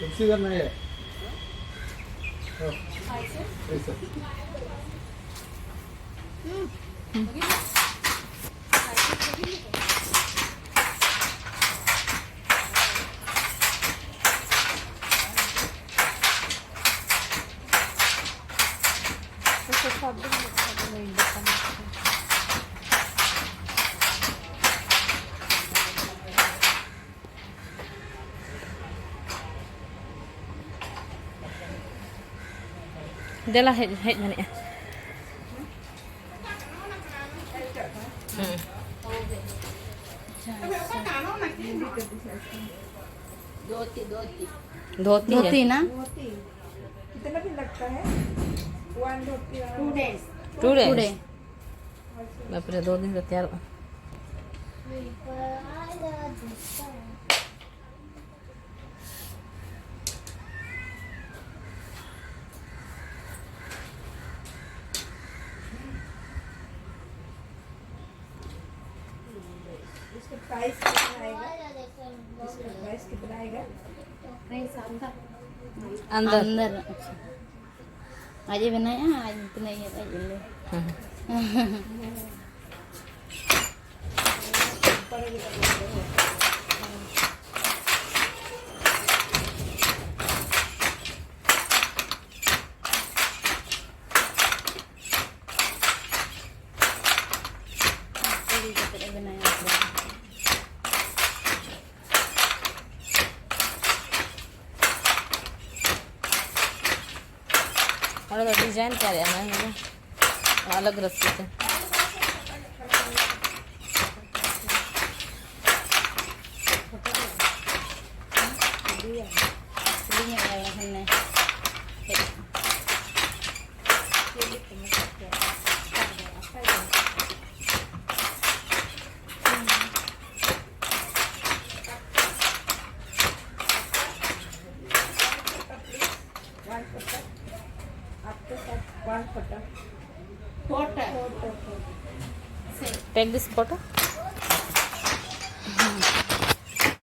Mixie करना है। ऐसा Dela hej na niya. धोती धोती है ना कितना दिन लगता है? वन धोती 2 days 2 days टुडे बाप रे 2 दिन से तैयार इसका प्राइस कितना आएगा? इसका प्राइस कितना आएगा? अंदर अंदर अच्छा अजय बनाया आज इतना ही है ले और डिजाइन क्या है ना अलग रस्सी से आपके साथ one photo photo take this photo